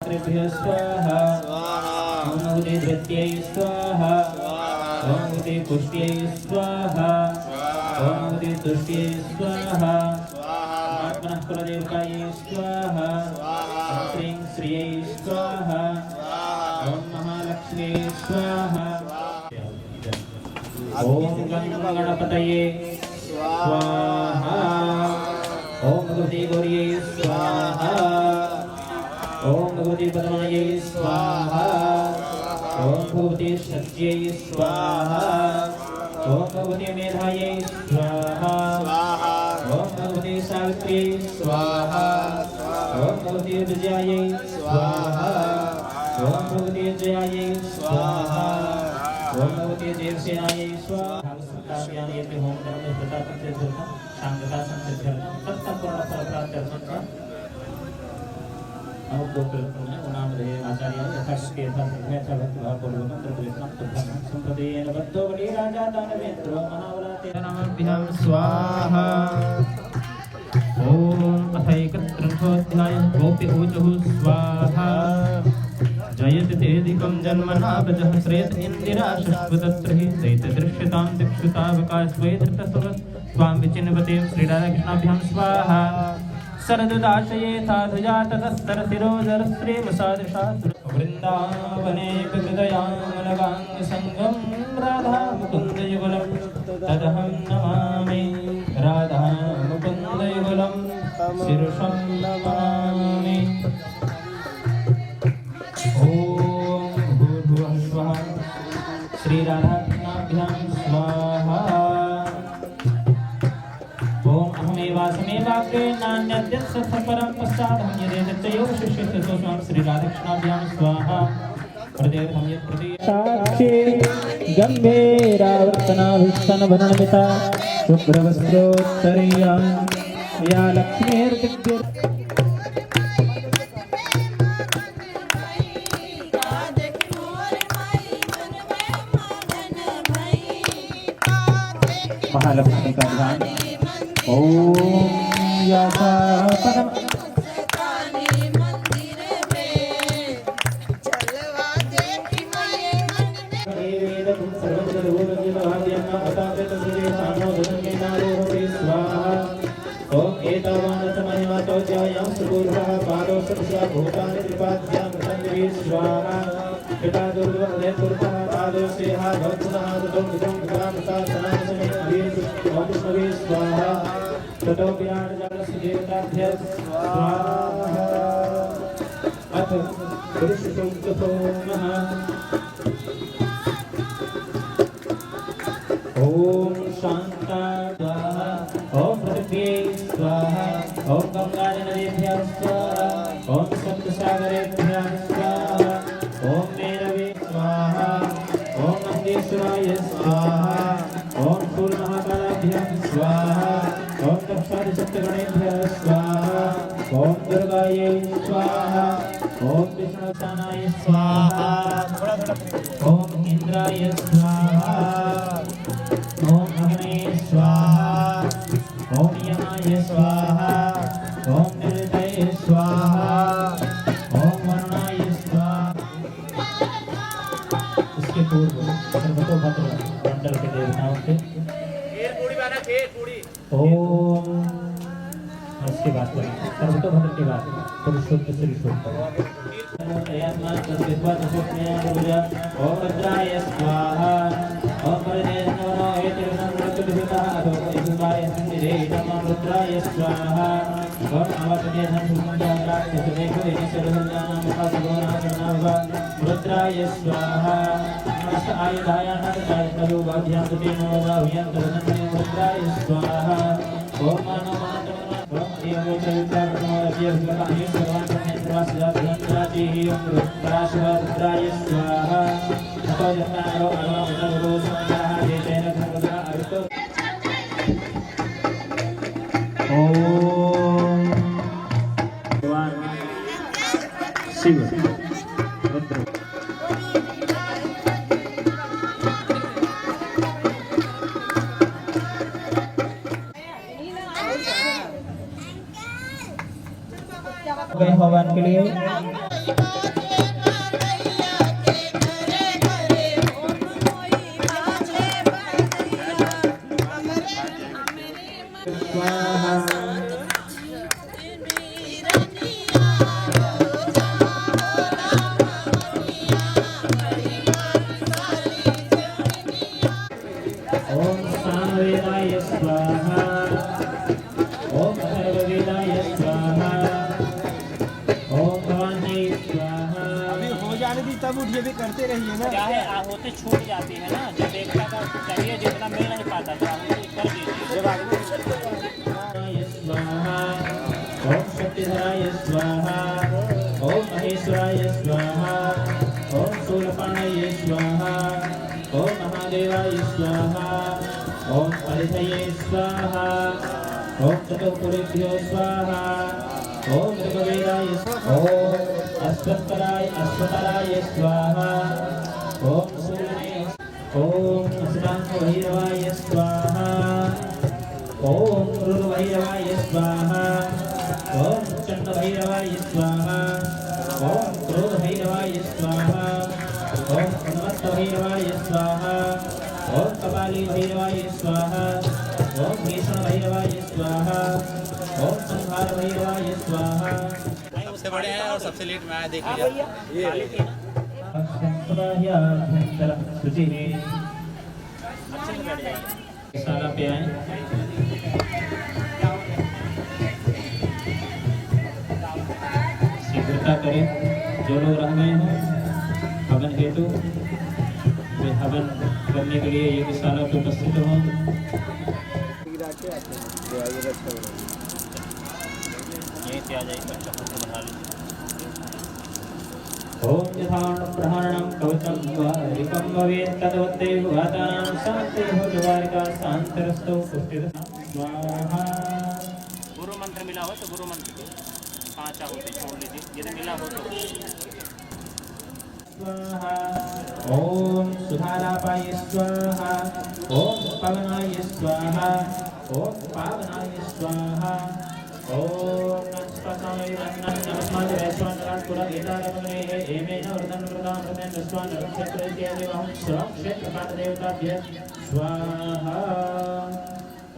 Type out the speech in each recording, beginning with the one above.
स्वाहा ओम भगवते धृत्यै स्वाहा ओम भगवते पुष्ट्यै स्वाहा ओम भगवते तुष्ट्यै स्वाहा आत्मनः कुलदेवतायै स्वाहा श्रीं श्रियै स्वाहा ओम महालक्ष्म्यै स्वाहा ओम गणपतये स्वाहा ओम भगवते गौर्यै स्वाहा ओम भगवते पद्मायै स्वाहा ओम भगवते सत्यै स्वाहा ओम भगवते मेधायै स्वाहा ओम भगवते सावित्र्यै स्वाहा ओम भगवते विजयायै स्वाहा ओम भगवते जयायै स्वाहा ओम भगवते देवसेनायै स्वाहा संताप्यायते होम धर्म प्रतापसिद्ध्यर्थं शांतता संसिद्ध्यर्थं तत्संपूर्णफलप्राप्त्यर्थं नामधेय आचार्य यथाशक्ति यथा भक्तिभावपूर्वकं प्रभुत्वं तद्धामं संप्रदेयेन बद्धो बली राजा दानवेन्द्रो महाबलाते नमः स्वाहा ओम अथैकत्रिंशोऽध्यायः गोपी ऊचुः स्वाहा जयति तेधिकं जन्मनाभजः श्रेत इन्दिरा शश्वतत्रिः दैत्यदृश्यतां दिक्षुतावकाशवैधृतसुर स्वां विचिन्वते श्रीराधाकृष्णाभ्यां स्वाहा शरदुदाशये साधुजा ततस्तरशिरोदरश्रीमसादृशा वृन्दावने हृदयामलगाङ्गसङ्गं राधा मुकुन्दयुगलं तदहं नमामि राधा मुकुन्दयुगलं शिरुषं नमामि ॐ भूर्भुवः स्वः श्रीराधाकृष्णाभ्यां स्वाहा ओम अहमेवासमेवाग्रे नान्यद्यत् परं पश्चादहं यदेतयोः शिष्यस्य स्वयं श्री राधाकृष्णाभ्यां स्वाहा प्रदेवं यत् प्रति साक्षी गम्भीरावर्तनाभिस्तनभरणमिता शुभ्रवस्त्रोत्तरीयां या लक्ष्मीर्दिव्य महालक्ष्मी का ध्यान ओम यासा परम ओम एतावानसमहिमातो ज्यायां सुपूर्वः पादौ सर्वस्वा भूतानि त्रिपाद्यां मृतन्दिवी स्वाहा पिता दुर्गवदे पुरतः पादौ सेहा भवतुनः ततो विदं विक्रामता सनातने अवीर ओम विष्णवे स्वाहा ततो विराट जलस्य देवताभ्यः स्वाहा अथ पुरुषसुक्तसोमः ओम शांता स्वाहा ओम पृथ्व्यै स्वाहा ओम गंगाजनदेभ्यः स्वाहा ओम सप्तसागरेभ्यः स्वाहा ओम मेरवे स्वाहा ओम नंदीश्वराय स्वाहा ओम सूर्यमहाकालाभ्यः स्वाहा ओम तत्सादिशक्तिगणेभ्यः स्वाहा ओम दुर्गायै स्वाहा ओम विष्णुसानाय स्वाहा ओम इंद्राय स्वाहा ओम अग्ने स्वाहा ओम यमाय स्वाहा ओम निरुताय स्वाहा ओम वरुणाय स्वाहा। इसके पूर्व सर्वतोभद्र मंडल के देवताओं से ओम इसके बाद सर्वतोभद्र के बाद पुरुषोत्तम श्री ओम भद्राय स्वाहा ओम रुद्राय स्वाहा ओम रुद्राय स्वाहा आयुधाय रुद्राय स्वाहा ओम रुद्राय स्वाहा ओम शिव रुद्र भगवान के लिए तब उठिए भी करते रहिए ना। क्या है आहुति छूट जाती है ना, जब देवता का चाहिए जितना मिल नहीं पाता तो आहुति कर दीजिए। स्वाहा ओम शक्तिधराय स्वाहा ओम महेश्वराय स्वाहा ओम शूलपाणये स्वाहा ओम महादेवाय स्वाहा ओम परिधये स्वाहा ओम चतुर्पुरेभ्यो स्वाहा ओम ऋग्वेदाय ओम अश्वतराय स्वाहा ओम सूर्ये ओम भैरवाय स्वाहा ओम रुद्रभैरवाय स्वाहा ओम चंद्रभैरवाय स्वाहा ओम क्रोधभैरवाय स्वाहा ओम उन्मत्तभैरवाय स्वाहा ओम कपालीभैरवाय स्वाहा ओम भीषणभैरवाय स्वाहा ओम संहारभैरवाय स्वाहा। सबसे बड़े हैं और सबसे लेट में आया, देख लीजिए ये साला पे आए शीघ्रता करें। जो लोग रह गए हैं हवन हेतु वे हवन करने के लिए यज्ञशाला पे उपस्थित हों। यहीं आ जाइए, बढ़ा लीजिए। ओम यथाण प्रहारणं कवचं वारिकं भवेत् तद्वत्तेव वातानां शान्तिर्भव द्वारिका शान्तिरस्तु पुष्टिरस्तु स्वाहा। गुरु मंत्र मिला हो तो गुरु मंत्र के 5 आहुति छोड़ लीजिए, यदि मिला हो तो। स्वाहा ओम सुधालापाय स्वाहा ओम पवनाय स्वाहा ओम पावनाय स्वाहा ओम नमस्पताय स्वाहा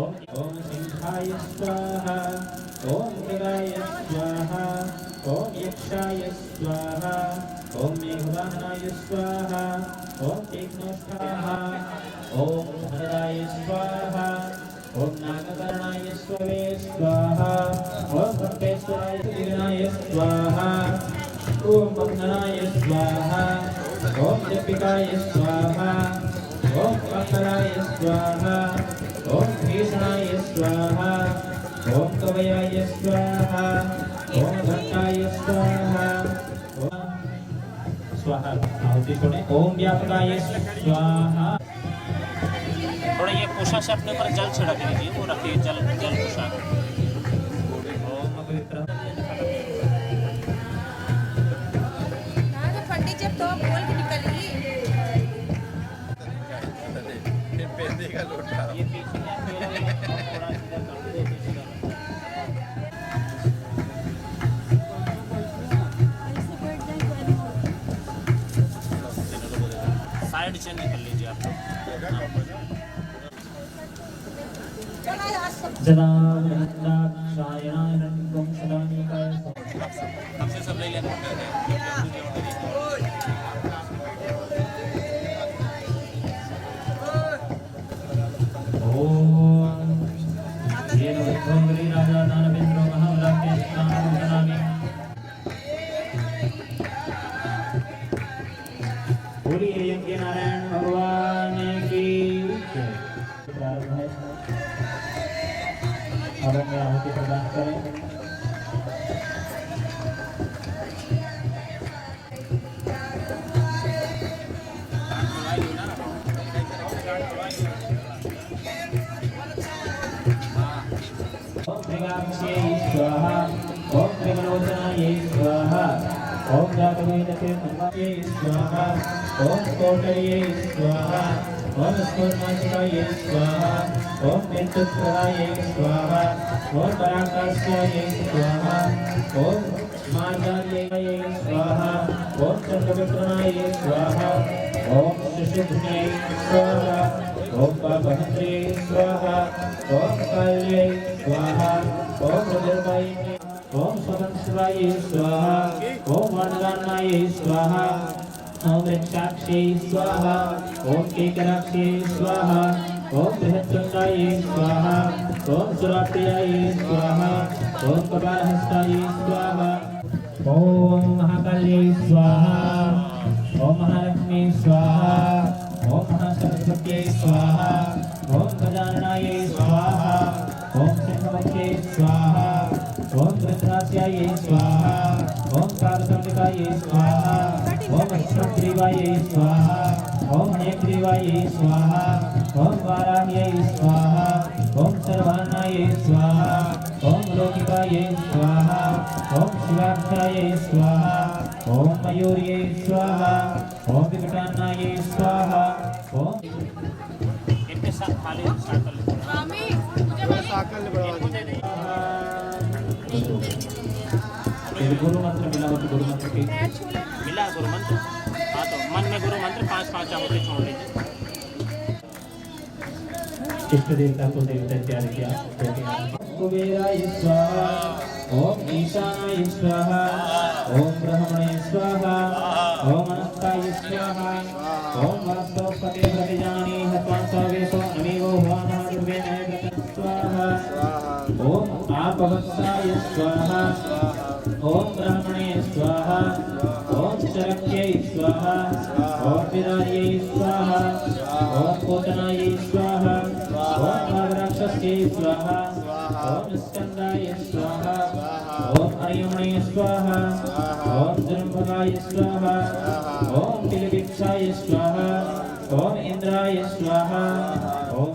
ओम सिंहाय स्वाहा ओम गदाय स्वाहा ओम यक्षाय स्वाहा ओम मेघवाहनाय स्वाहा ओम तीक्ष्णोष्ठाः ओम धनराय स्वाहा ओम नागकर्णाय स्वाहा ओम कल्पेश्वराय दिव्याय स्वाहा ओम बंधनाय स्वाहा ओम दीपिकाय स्वाहा ओम मंगलाय स्वाहा ओम भीषणाय स्वाहा ओम कवयाय स्वाहा ओम घंटाय स्वाहा स्वाहा। आहुति छोड़े। ओम व्यापकाय स्वाहा। थोड़ा ये कुशा से अपने ऊपर जल छिड़क लीजिए, वो रखिए जल कुशा। ओम पवित्र पंडित जब तो बोल के निकलिए। का लोटा ये पीछे थोड़ा सीधा कर दो, सीधा। साइड से निकल लीजिए आप लोग। हमसे सब ले लेना। राजा दानवेंद्र महाबला के पूरी यज्ञ नारायण भगवान की प्रारंभ है। हवन में आहुति प्रदान करें। ओम त्रिगाक्षे स्वाहा ओम त्रिगलोचनाय स्वाहा ओम जातवेदते मनवाय स्वाहा ओम कोटये स्वाहा ओम स्फुरनाशिकाय स्वाहा ओम विद्युत्प्रदाय स्वाहा ओम पराकाशाय स्वाहा ओम मार्गाय स्वाहा ओम चक्रविक्रमाय स्वाहा ओम शिशुभुजे स्वाहा ओम पापहंत्रे स्वाहा ओम काल्ये स्वाहा ओम रुद्रवाय ओम स्वतंत्राय स्वाहा ओम वरदानाय स्वाहा ओम वृक्षाक्षे स्वाहा ओम केकराक्षे स्वाहा ओम बृहत्चंडाय स्वाहा ओम सुराप्रियाय स्वाहा ओम कपालहस्ताय स्वाहा ओम महाकाल्ये स्वाहा स्वाहा ओम अष्टग्रीवायै स्वाहा ओम हयग्रीवायै स्वाहा ओम वाराह्यै स्वाहा ओम सर्वान्नायै स्वाहा ओम लौकिकायै स्वाहा ओम शिवाख्यायै स्वाहा ओम मयूर्यै स्वाहा ओम विकटान्नायै स्वाहा ओम इनके साथ खाली स्टार्ट कर लेते हैं मामी मुझे गुरु मंत्र मिला हो तो गुरु मंत्र की मिला गुरु मंत्र। हाँ तो मन में गुरु मंत्र 5-5 चाहोते छोड़ लीजिए। इष्ट देवता को देवता तैयार किया कुबेराय स्वाहा ओम ईशानाय स्वाहा ओम ब्रह्मणे स्वाहा ओम अनंताय स्वाहा ओम वास्तवपते प्रतिजानी हत्वां सर्वेषु नमेवो भवानः दुर्वेणः स्वाहा ओम आपवत्साय स्वाहा ओम ब्रह्मणे स्वाहा ओम चरक्यै स्वाहा ओम विदार्यै स्वाहा ओम पोतनायै स्वाहा ओम नागराक्षस्यै स्वाहा ओम स्कंदाय स्वाहा ओम अर्यमणे स्वाहा ओम जृंभकाय स्वाहा ओम तिलविक्षाय स्वाहा ओम इंद्राय स्वाहा ओम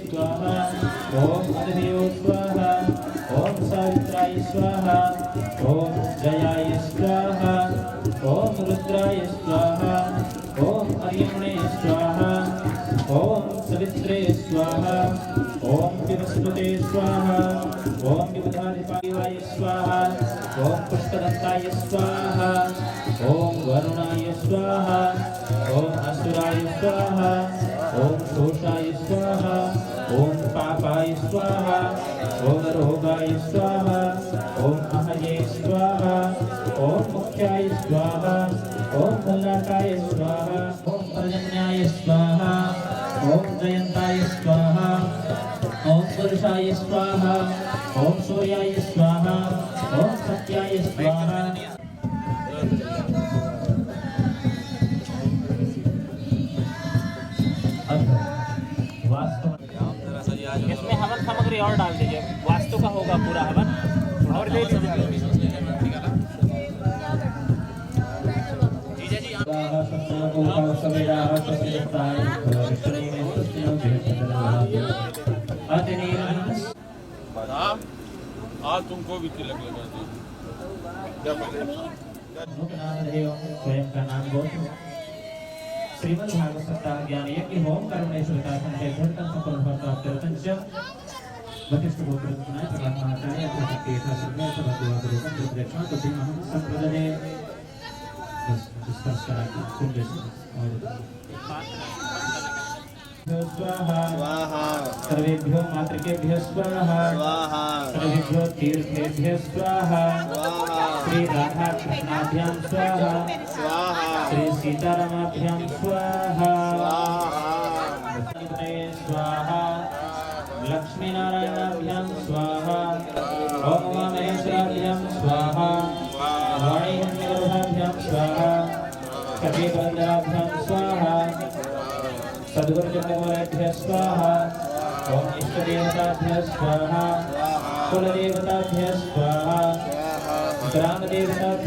स्वाहा ओम अदभयो स्वाहा ओम सावित्राय स्वाहा ओम जयाय स्वाहा ओम रुद्राय स्वाहा ओम अर्यमणे स्वाहा ओम सवित्रे स्वाहा ओम विवस्वते स्वाहा ओम विबुधाधिपाय स्वाहा ओम पुष्पदत्ताय स्वाहा ओम वरुणाय स्वाहा ओम असुराय स्वाहा ओम दोषाय स्वाहा ओम पापाय स्वाहा ओम रोगाय स्वाहा ओम अहये स्वाहा ओम मुख्याय स्वाहा ओम भल्लाकाय स्वाहा ओम पर्जन्याय स्वाहा ओम जयंताय स्वाहा ओम पुरुषाय स्वाहा ओम सूर्याय स्वाहा ओम सत्याय स्वाहा वास्तु इसमें हवन सामग्री और डाल दीजिए। वास्तु का होगा पूरा हवन और ले लीजिए। आज तुमको भी तिलक लगा दी। स्वयं का नाम बोलो। श्रीमद् भागवत सप्ताह ज्ञान यज्ञ होम करुणेश्वर का संजय धर्तन संपूर्ण भरता अवतरण च वशिष्ठ गोत्र सुनाय परमात्मा आचार्य अत्र केशव सर्वे सब देवा गुरुकं प्रदक्षिणा तो भी हम संप्रदाय डिस्कस करा के सुन और स्वाहा स्वाहा सर्वेभ्यो मातृकेभ्यो स्वाहा स्वाहा सर्वेभ्यो तीर्थेभ्यो स्वाहा स्वाहा श्री राधा कृष्णाभ्यां स्वाहा स्वाहा श्री सीतारामाभ्यां स्वाहा स्वाहा स्वाहा लक्ष्मी नारायणाभ्यां स्वाहा ओम उमामहेश्वराभ्यां स्वाहा वाणी हिरण्यगर्भाभ्यां स्वाहा कपिवरदाभ्यां स्वाहा सद्गुरु चक्रवर्तीभ्यः स्वाहा ओम इष्टदेवताभ्यः स्वाहा कुलदेवताभ्यः स्वाहा ग्रामदेवताभ्यः